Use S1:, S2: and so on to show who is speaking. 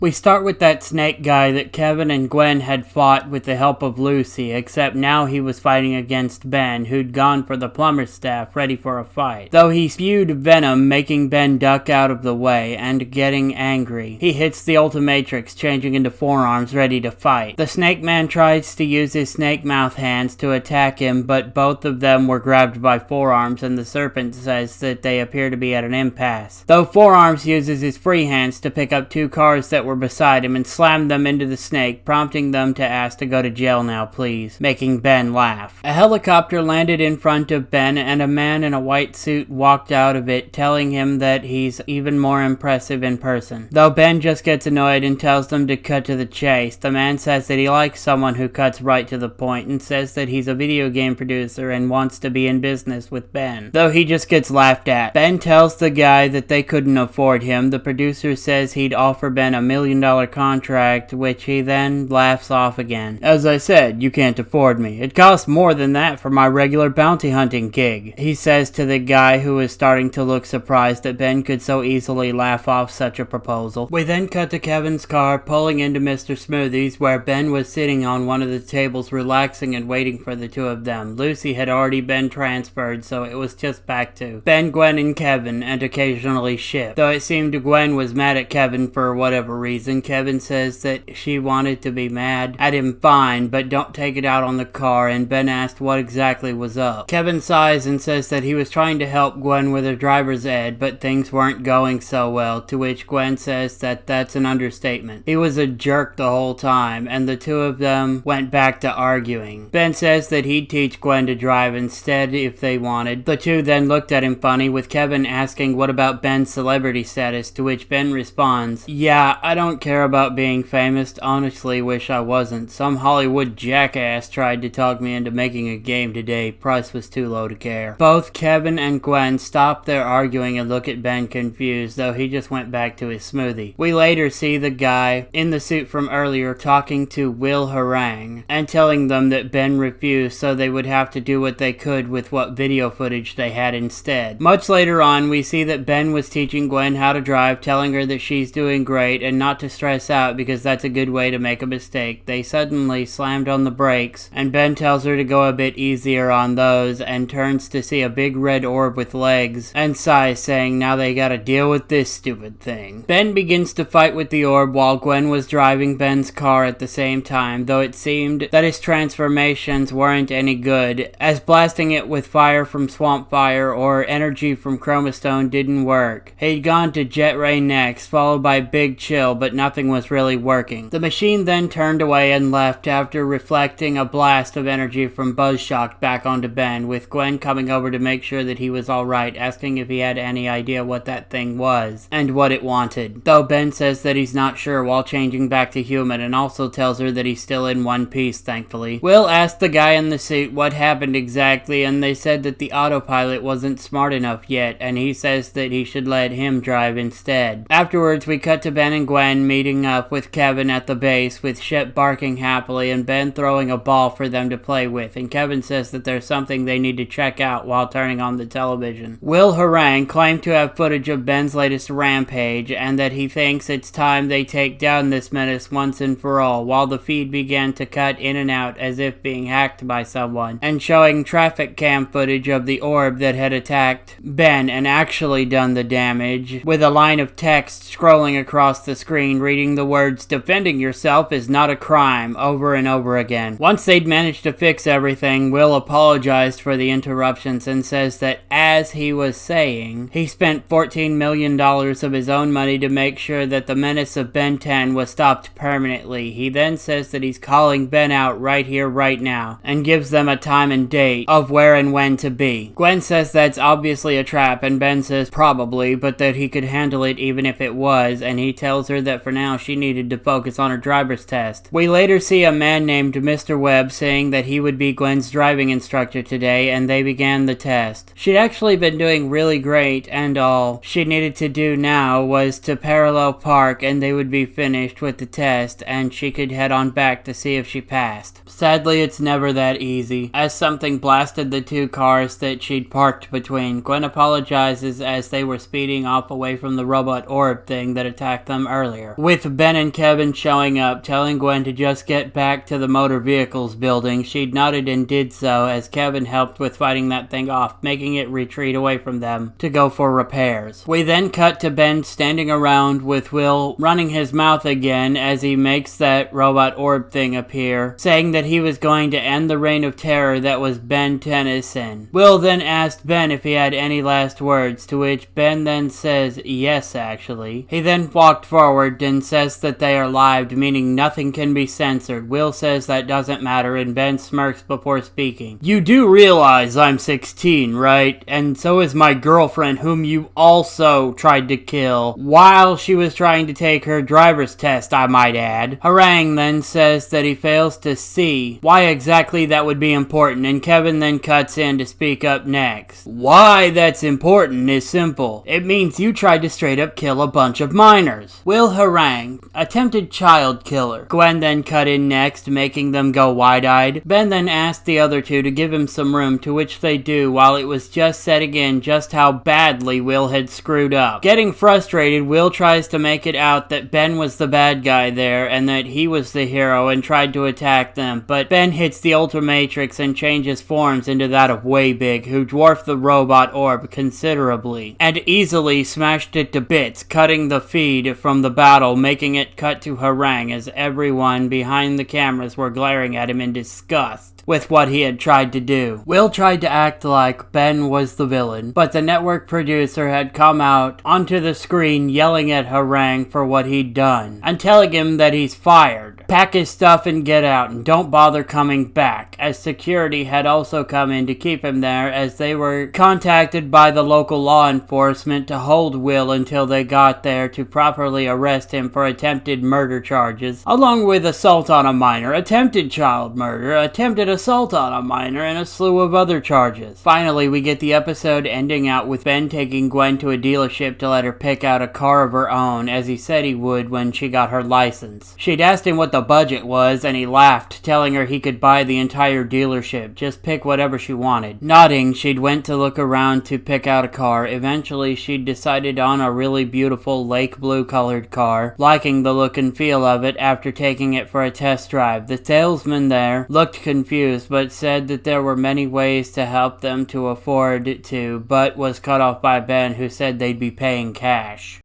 S1: We start with that snake guy that Kevin and Gwen had fought with the help of Lucy, except now he was fighting against Ben, who'd gone for the plumber's staff ready for a fight. Though he spewed venom, making Ben duck out of the way, and getting angry. He hits the Ultimatrix, changing into forearms ready to fight. The snake man tries to use his snake mouth hands to attack him, but both of them were grabbed by forearms, and the serpent says that they appear to be at an impasse. Though forearms uses his free hands to pick up two cars that were beside him and slam them into the snake, prompting them to ask to go to jail now, please, making Ben laugh. A helicopter landed in front of Ben, and a man in a white suit walked out of it, telling him that he's even more impressive in person. Though Ben just gets annoyed and tells them to cut to the chase, the man says that he likes someone who cuts right to the point and says that he's a video game producer and wants to be in business with Ben. Though he just gets laughed at. Ben tells the guy that they couldn't afford him. The producer says he'd offer Ben $1 million contract, which he then laughs off again. As I said, you can't afford me. It costs more than that for my regular bounty hunting gig, he says to the guy who is starting to look surprised that Ben could so easily laugh off such a proposal. We then cut to Kevin's car pulling into Mr. Smoothie's, where Ben was sitting on one of the tables relaxing and waiting for the two of them. Lucy had already been transferred, so it was just back to Ben, Gwen, and Kevin, and occasionally Ship. Though it seemed Gwen was mad at Kevin for whatever reason, Kevin says that she wanted to be mad at him fine, but don't take it out on the car, and Ben asked what exactly was up. Kevin sighs and says that he was trying to help Gwen with her driver's ed, but things weren't going so well, to which Gwen says that that's an understatement. He was a jerk the whole time, and the two of them went back to arguing. Ben says that he'd teach Gwen to drive instead if they wanted. The two then looked at him funny, with Kevin asking what about Ben's celebrity status, to which Ben responds, "Yeah, I don't care about being famous, honestly wish I wasn't. Some Hollywood jackass tried to talk me into making a game today, price was too low to care." Both Kevin and Gwen stop their arguing and look at Ben confused, though he just went back to his smoothie. We later see the guy in the suit from earlier talking to Will Harang and telling them that Ben refused, so they would have to do what they could with what video footage they had instead. Much later on, we see that Ben was teaching Gwen how to drive, telling her that she's doing great and not to stress out because that's a good way to make a mistake. They suddenly slammed on the brakes, and Ben tells her to go a bit easier on those and turns to see a big red orb with legs and sighs, saying now they gotta deal with this stupid thing. Ben begins to fight with the orb while Gwen was driving Ben's car at the same time, though it seemed that his transformations weren't any good, as blasting it with fire from Swamp Fire or energy from Chromastone didn't work. He'd gone to Jet Ray next, followed by Big Chill, but nothing was really working. The machine then turned away and left after reflecting a blast of energy from Buzzshock back onto Ben, with Gwen coming over to make sure that he was alright, asking if he had any idea what that thing was and what it wanted. Though Ben says that he's not sure while changing back to human, and also tells her that he's still in one piece, thankfully. Will asked the guy in the suit what happened exactly, and they said that the autopilot wasn't smart enough yet, and he says that he should let him drive instead. Afterwards, we cut to Ben and Gwen meeting up with Kevin at the base, with Shep barking happily and Ben throwing a ball for them to play with, and Kevin says that there's something they need to check out while turning on the television. Will Harang claimed to have footage of Ben's latest rampage, and that he thinks it's time they take down this menace once and for all, while the feed began to cut in and out as if being hacked by someone, and showing traffic cam footage of the orb that had attacked Ben and actually done the damage, with a line of text scrolling across the screen reading the words "defending yourself is not a crime" over and over again. Once they'd managed to fix everything, Will apologized for the interruptions and says that, as he was saying, he spent $14 million of his own money to make sure that the menace of Ben 10 was stopped permanently. He then says that he's calling Ben out right here, right now, and gives them a time and date of where and when to be. Gwen says that's obviously a trap, and Ben says probably, but that he could handle it even if it was, and he tells her that for now she needed to focus on her driver's test. We later see a man named Mr. Webb saying that he would be Gwen's driving instructor today, and they began the test. She'd actually been doing really great, and all she needed to do now was to parallel park and they would be finished with the test, and she could head on back to see if she passed. Sadly, it's never that easy, as something blasted the two cars that she'd parked between. Gwen apologizes as they were speeding off away from the robot orb thing that attacked them earlier. earlier, with Ben and Kevin showing up, telling Gwen to just get back to the motor vehicles building. She nodded and did so as Kevin helped with fighting that thing off, making it retreat away from them to go for repairs. We then cut to Ben standing around with Will running his mouth again as he makes that robot orb thing appear, saying that he was going to end the reign of terror that was Ben Tennyson. Will then asked Ben if he had any last words, to which Ben then says yes actually. He then walked forward and says that they are live, meaning nothing can be censored. Will says that doesn't matter and Ben smirks before speaking. You do realize I'm 16, right? And so is my girlfriend, whom you also tried to kill while she was trying to take her driver's test, I might add. Harang then says that he fails to see why exactly that would be important, and Kevin then cuts in to speak up next. Why that's important is simple. It means you tried to straight up kill a bunch of minors. Will Harang, attempted child killer. Gwen then cut in next, making them go wide-eyed. Ben then asked the other two to give him some room, to which they do, while it was just setting in just how badly Will had screwed up. Getting frustrated, Will tries to make it out that Ben was the bad guy there and that he was the hero and tried to attack them, but Ben hits the Ultramatrix and changes forms into that of Waybig, who dwarfed the robot orb considerably and easily smashed it to bits, cutting the feed from the battle, making it cut to Harang as everyone behind the cameras were glaring at him in disgust with what he had tried to do. Will tried to act like Ben was the villain, but the network producer had come out onto the screen yelling at Harang for what he'd done and telling him that he's fired. Pack his stuff and get out and don't bother coming back, as security had also come in to keep him there, as they were contacted by the local law enforcement to hold Will until they got there to properly arrest him for attempted murder charges, along with assault on a minor, attempted child murder, attempted assault on a minor, and a slew of other charges. Finally, we get the episode ending out with Ben taking Gwen to a dealership to let her pick out a car of her own, as he said he would when she got her license. She'd asked him what the budget was, and he laughed, telling her he could buy the entire dealership, just pick whatever she wanted. Nodding, she'd went to look around to pick out a car. Eventually, she'd decided on a really beautiful lake blue colored car, liking the look and feel of it after taking it for a test drive. The salesman there looked confused, but said that there were many ways to help them to afford to, but was cut off by Ben, who said they'd be paying cash.